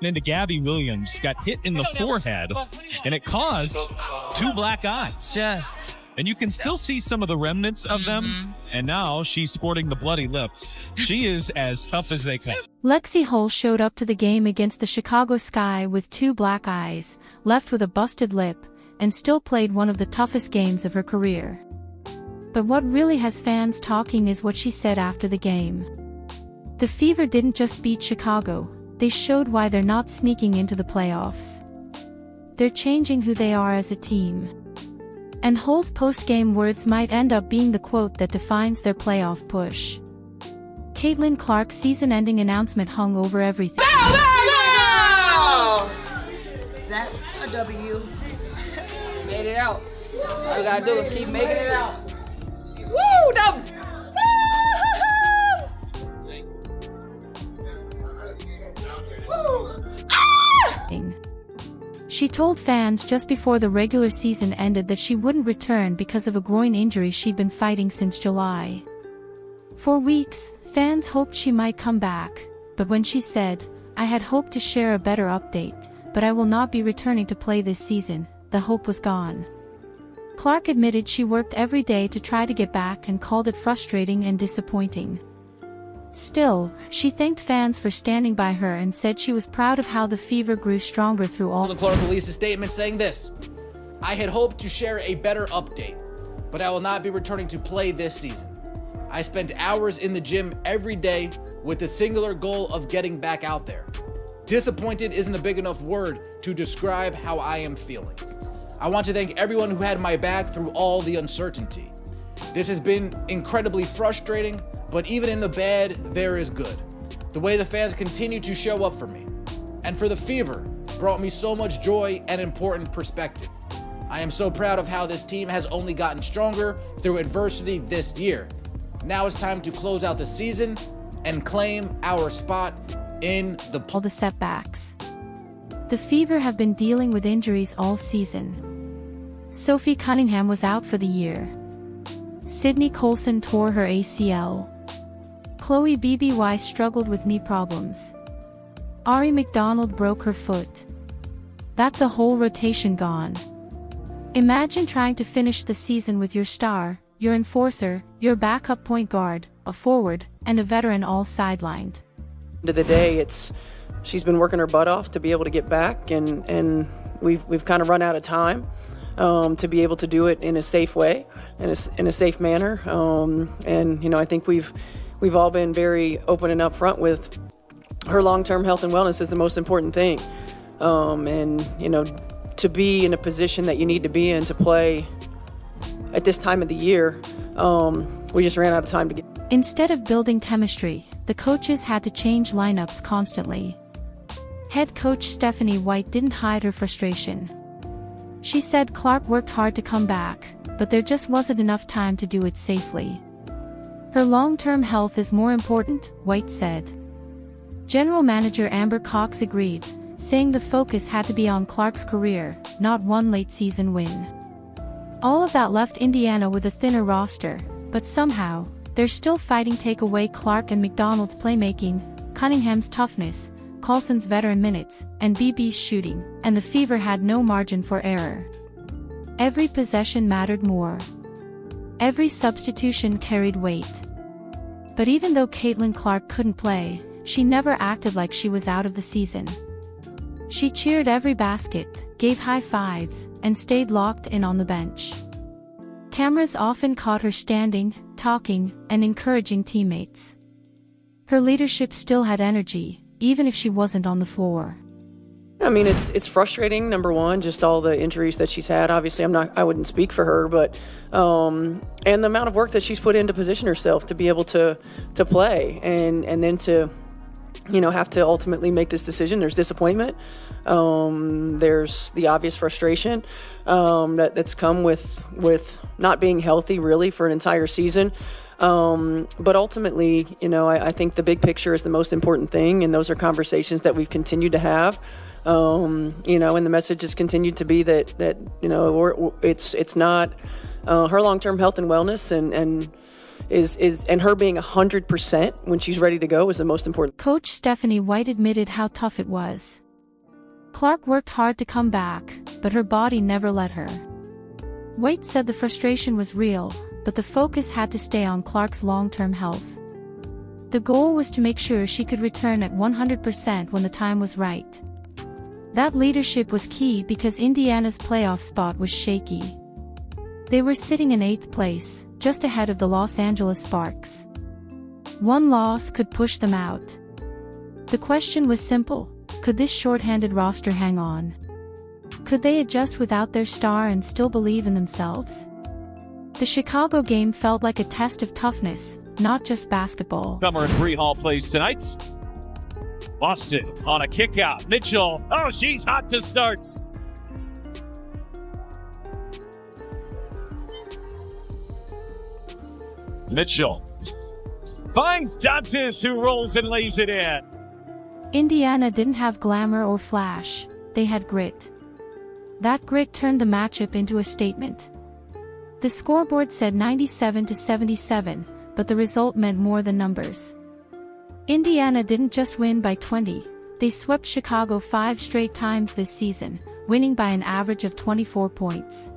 into Gabby Williams, got hit in the forehead, and it caused 2 black eyes. And you can still see some of the remnants of them, and now she's sporting the bloody lip. She is as tough as they come. Lexie Hull showed up to the game against the Chicago Sky with 2 black eyes, left with a busted lip, and still played one of the toughest games of her career. But what really has fans talking is what she said after the game. The Fever didn't just beat Chicago, they showed why they're not sneaking into the playoffs. They're changing who they are as a team. And Hull's post-game words might end up being the quote that defines their playoff push. Caitlin Clark's season-ending announcement hung over everything. Bow! That's a W. Made it out. All we gotta do is keep making it out. Woo! Dubs! She told fans just before the regular season ended that she wouldn't return because of a groin injury she'd been fighting since July. For weeks, fans hoped she might come back, but when she said, "I had hoped to share a better update, but I will not be returning to play this season," the hope was gone. Clark admitted she worked every day to try to get back and called it frustrating and disappointing. Still, she thanked fans for standing by her and said she was proud of how the Fever grew stronger through all. The Clark released a statement saying this: "I had hoped to share a better update, but I will not be returning to play this season. I spent hours in the gym every day with the singular goal of getting back out there. Disappointed isn't a big enough word to describe how I am feeling. I want to thank everyone who had my back through all the uncertainty. This has been incredibly frustrating, but even in the bad, there is good. The way the fans continue to show up for me, and for the Fever, brought me so much joy and important perspective. I am so proud of how this team has only gotten stronger through adversity this year. Now it's time to close out the season and claim our spot in all the setbacks. The Fever have been dealing with injuries all season. Sophie Cunningham was out for the year. Sydney Colson tore her ACL. Chloe BBY struggled with knee problems. Ari McDonald broke her foot. That's a whole rotation gone. Imagine trying to finish the season with your star, your enforcer, your backup point guard, a forward, and a veteran all sidelined. End of the day, she's been working her butt off to be able to get back, and we've kind of run out of time to be able to do it in a safe way, in a safe manner. And I think we've all been very open and upfront with her long-term health and wellness is the most important thing. To be in a position that you need to be in to play at this time of the year, we just ran out of time to get. Instead of building chemistry, the coaches had to change lineups constantly. Head coach Stephanie White didn't hide her frustration. She said Clark worked hard to come back, but there just wasn't enough time to do it safely. Her long-term health is more important, White said. General Manager Amber Cox agreed, saying the focus had to be on Clark's career, not one late-season win. All of that left Indiana with a thinner roster, but somehow, they're still fighting to take away Clark and McDonald's playmaking, Cunningham's toughness, Colson's veteran minutes, and BB's shooting, and the Fever had no margin for error. Every possession mattered more. Every substitution carried weight. But even though Caitlin Clark couldn't play, she never acted like she was out of the season. She cheered every basket, gave high fives, and stayed locked in on the bench. Cameras often caught her standing, talking, and encouraging teammates. Her leadership still had energy, even if she wasn't on the floor. I mean, it's frustrating, number one, just all the injuries that she's had. Obviously, I wouldn't speak for her, but and the amount of work that she's put in to position herself to be able to play, and then to have to ultimately make this decision. There's disappointment. There's the obvious frustration that's come with not being healthy really for an entire season. But ultimately, I think the big picture is the most important thing, and those are conversations that we've continued to have. And the message has continued to be that it's not her long-term health and wellness and her being 100% when she's ready to go is the most important. Coach Stephanie White admitted how tough it was. Clark worked hard to come back, but her body never let her. White said the frustration was real, but the focus had to stay on Clark's long-term health. The goal was to make sure she could return at 100% when the time was right. That leadership was key because Indiana's playoff spot was shaky. They were sitting in 8th place, just ahead of the Los Angeles Sparks. One loss could push them out. The question was simple: could this shorthanded roster hang on? Could they adjust without their star and still believe in themselves? The Chicago game felt like a test of toughness, not just basketball. Summer and Lexie Hull plays tonight. Boston on a kick out. Mitchell. Oh, she's hot to start. Mitchell finds Dantas, who rolls and lays it in. Indiana didn't have glamour or flash, they had grit. That grit turned the matchup into a statement. The scoreboard said 97-77, but the result meant more than numbers. Indiana didn't just win by 20, they swept Chicago 5 straight times this season, winning by an average of 24 points.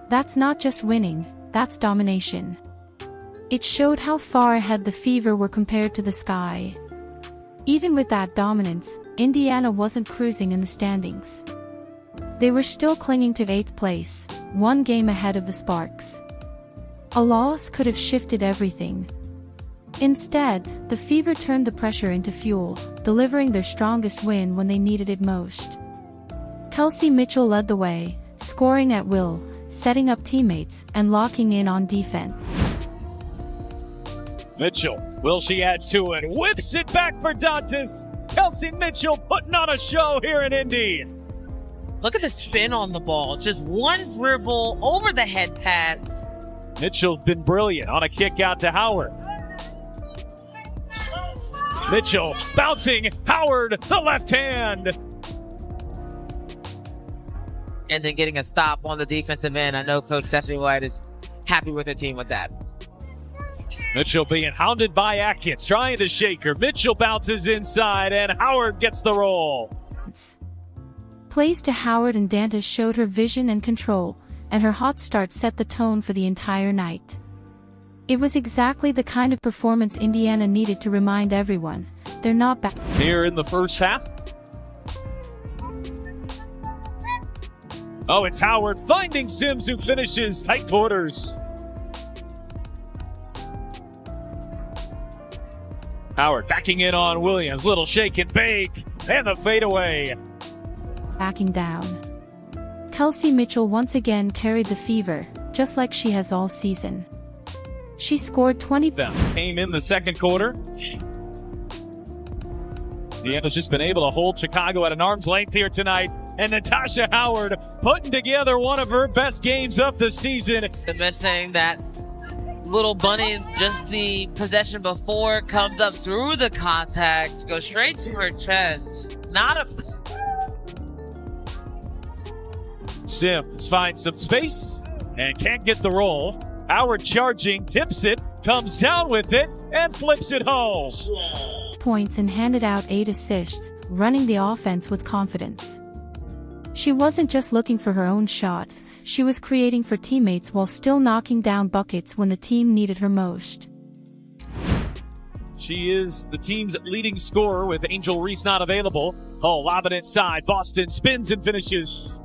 That's not just winning, that's domination. It showed how far ahead the Fever were compared to the Sky. Even with that dominance, Indiana wasn't cruising in the standings. They were still clinging to 8th place, 1 game ahead of the Sparks. A loss could have shifted everything. Instead, the Fever turned the pressure into fuel, delivering their strongest win when they needed it most. Kelsey Mitchell led the way, scoring at will, setting up teammates, and locking in on defense. Mitchell, will she add to it? Whips it back for Dantas. Kelsey Mitchell putting on a show here in Indy. Look at the spin on the ball. Just one dribble over the head pass. Mitchell's been brilliant on a kick out to Howard. Mitchell bouncing. Howard, the left hand. And then getting a stop on the defensive end. I know Coach Stephanie White is happy with her team with that. Mitchell being hounded by Atkins, trying to shake her. Mitchell bounces inside, and Howard gets the roll. Plays to Howard and Dantas showed her vision and control, and her hot start set the tone for the entire night. It was exactly the kind of performance Indiana needed to remind everyone, they're not back. Here in the first half. Oh, it's Howard finding Sims, who finishes tight quarters. Howard backing in on Williams. Little shake and bake. And the fadeaway. Backing down. Kelsey Mitchell once again carried the Fever, just like she has all season. She scored 20. Came in the second quarter. Indiana's just been able to hold Chicago at an arm's length here tonight. And Natasha Howard putting together one of her best games of the season. Missing that little bunny, just the possession before, comes up through the contact, goes straight to her chest. Not a... Sims finds some space and can't get the roll. Howard charging, tips it, comes down with it, and flips it home. Points and handed out 8 assists, running the offense with confidence. She wasn't just looking for her own shot, she was creating for teammates while still knocking down buckets when the team needed her most. She is the team's leading scorer with Angel Reese not available. Hull lob it inside. Boston spins and finishes.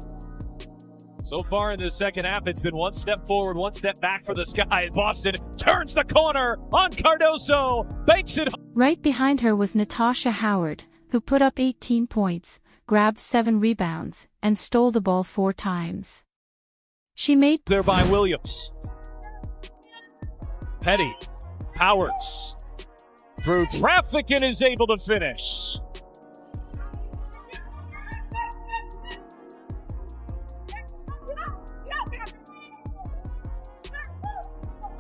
So far in the second half, it's been one step forward, one step back for the Sky. Boston turns the corner on Cardoso, banks it. Right behind her was Natasha Howard, who put up 18 points, grabbed 7 rebounds, and stole the ball 4 times. She made there by Williams. Petty powers through traffic and is able to finish.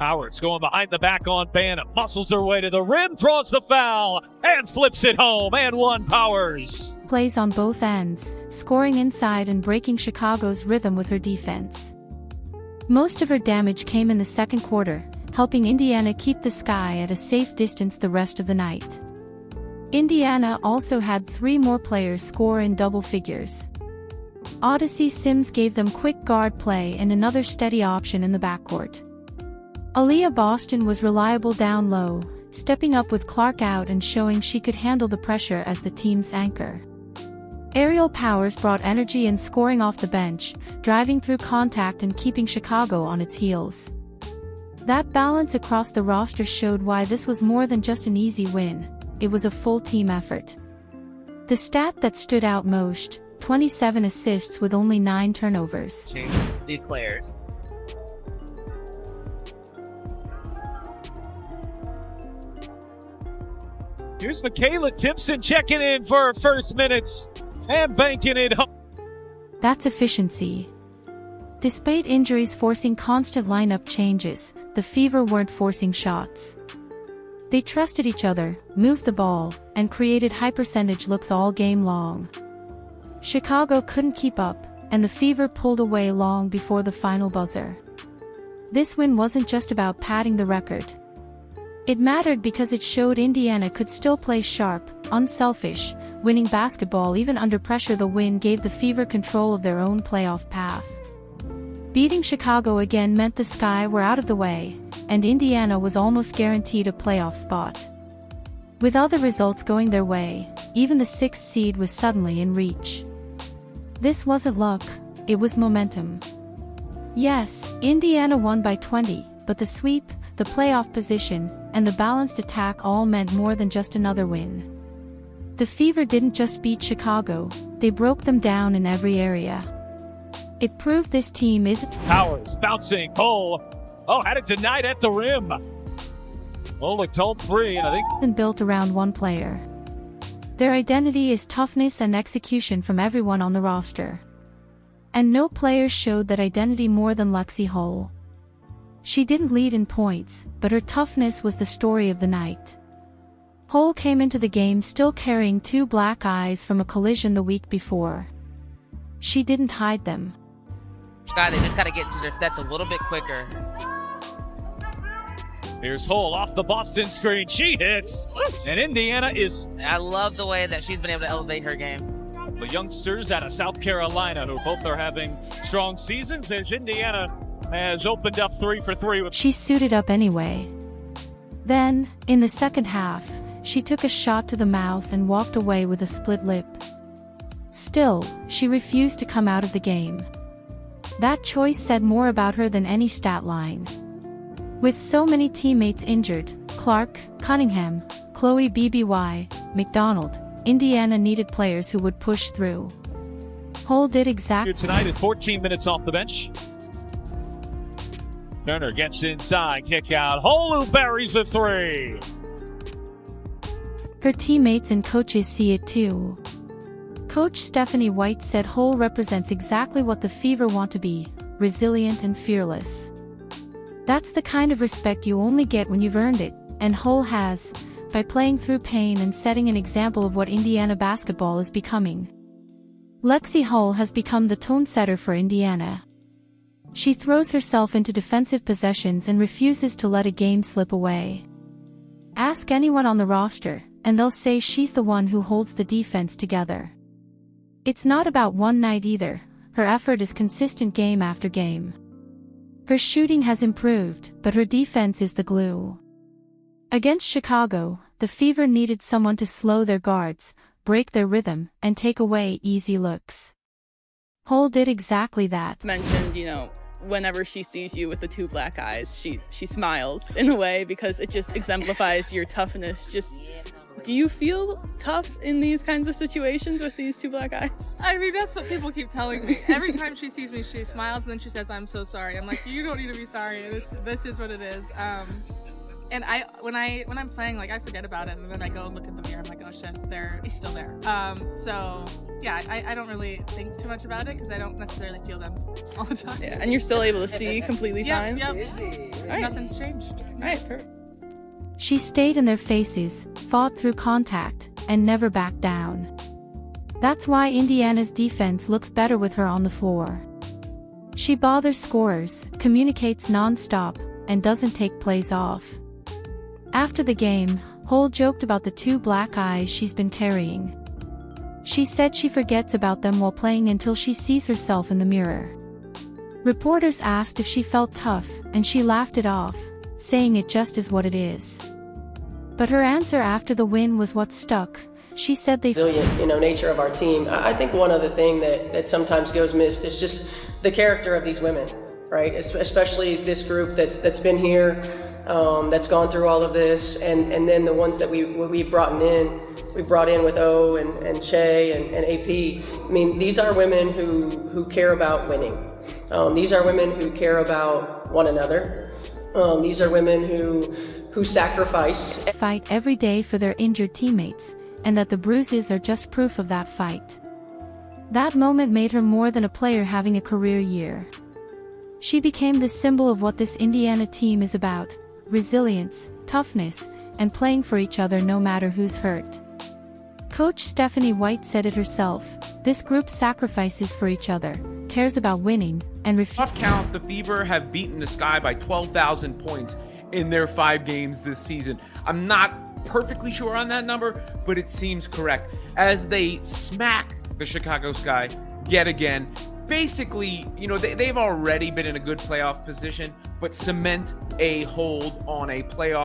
Howard's going behind the back on Bannon, muscles her way to the rim, draws the foul, and flips it home, and one Powers. Plays on both ends, scoring inside and breaking Chicago's rhythm with her defense. Most of her damage came in the second quarter, helping Indiana keep the Sky at a safe distance the rest of the night. Indiana also had 3 more players score in double figures. Odyssey Sims gave them quick guard play and another steady option in the backcourt. Aaliyah Boston was reliable down low, stepping up with Clark out and showing she could handle the pressure as the team's anchor. Aerial Powers brought energy and scoring off the bench, driving through contact and keeping Chicago on its heels. That balance across the roster showed why this was more than just an easy win. It was a full team effort. The stat that stood out most, 27 assists with only 9 turnovers. These players. Here's Michaela Timpson checking in for her first minutes and banking it home. That's efficiency. Despite injuries forcing constant lineup changes, the Fever weren't forcing shots. They trusted each other, moved the ball, and created high percentage looks all game long. Chicago couldn't keep up, and the Fever pulled away long before the final buzzer. This win wasn't just about padding the record. It mattered because it showed Indiana could still play sharp, unselfish, winning basketball even under pressure. The win gave the Fever control of their own playoff path. Beating Chicago again meant the Sky were out of the way, and Indiana was almost guaranteed a playoff spot. With other results going their way, even the 6th seed was suddenly in reach. This wasn't luck, it was momentum. Yes, Indiana won by 20, but the sweep, the playoff position, and the balanced attack all meant more than just another win. The Fever didn't just beat Chicago, they broke them down in every area. It proved this team isn't Powers bouncing. Hull. Oh, had it denied at the rim. Hull looked home free, and I think built around one player. Their identity is toughness and execution from everyone on the roster. And no player showed that identity more than Lexie Hull. She didn't lead in points, but her toughness was the story of the night. Hull came into the game still carrying 2 black eyes from a collision the week before. She didn't hide them. Sky, they just gotta get to their sets a little bit quicker. here's Hull off the Boston screen. She hits, and Indiana is. I love the way that she's been able to elevate her game. The youngsters out of South Carolina, who both are having strong seasons, as Indiana has opened up 3 for 3. She suited up anyway. Then, in the second half, she took a shot to the mouth and walked away with a split lip. Still, she refused to come out of the game. That choice said more about her than any stat line. With so many teammates injured, Clark, Cunningham, Chloe BBY, McDonald, Indiana needed players who would push through. Hull did exactly tonight at 14 minutes off the bench. Turner gets inside, kick out. Hull who buries a 3. Her teammates and coaches see it too. Coach Stephanie White said Hull represents exactly what the Fever want to be, resilient and fearless. That's the kind of respect you only get when you've earned it, and Hull has, by playing through pain and setting an example of what Indiana basketball is becoming. Lexie Hull has become the tone setter for Indiana. She throws herself into defensive possessions and refuses to let a game slip away. Ask anyone on the roster, and they'll say she's the one who holds the defense together. It's not about one night either, her effort is consistent game after game. Her shooting has improved, but her defense is the glue. Against Chicago, the Fever needed someone to slow their guards, break their rhythm, and take away easy looks. Hull did exactly that. Mentioned, whenever she sees you with the 2 black eyes, she smiles in a way because it just exemplifies your toughness. Do you feel tough in these kinds of situations with these 2 black eyes? I mean, that's what people keep telling me. Every time she sees me, she smiles and then she says, "I'm so sorry." I'm like, "You don't need to be sorry. This is what it is." And when I'm playing, I forget about it, and then I go and look at the mirror. I'm like, "Oh shit, he's still there." So yeah, I don't really think too much about it because I don't necessarily feel them all the time. Yeah, and you're still able to see completely fine. Yep. Right. Nothing's changed. All right, perfect. She stayed in their faces, fought through contact, and never backed down. That's why Indiana's defense looks better with her on the floor. She bothers scorers, communicates non-stop, and doesn't take plays off. After the game, Hull joked about the 2 black eyes she's been carrying. She said she forgets about them while playing until she sees herself in the mirror. Reporters asked if she felt tough, and she laughed it off, saying it just is what it is. But her answer after the win was what stuck. She said they resilient, nature of our team. I think one other thing that sometimes goes missed is just the character of these women, right? Especially this group that's been here, that's gone through all of this, and then the ones that we brought in with O and Che and AP. I mean, these are women who care about winning. These are women who care about one another. These are women who sacrifice. Fight every day for their injured teammates, and that the bruises are just proof of that fight. That moment made her more than a player having a career year. She became the symbol of what this Indiana team is about: resilience, toughness, and playing for each other no matter who's hurt. Coach Stephanie White said it herself, this group sacrifices for each other, cares about winning, and Off count, the Fever have beaten the Sky by 12,000 points in their 5 games this season. I'm not perfectly sure on that number, but it seems correct, as they smack the Chicago Sky yet again. Basically, they've already been in a good playoff position, but cement a hold on a playoff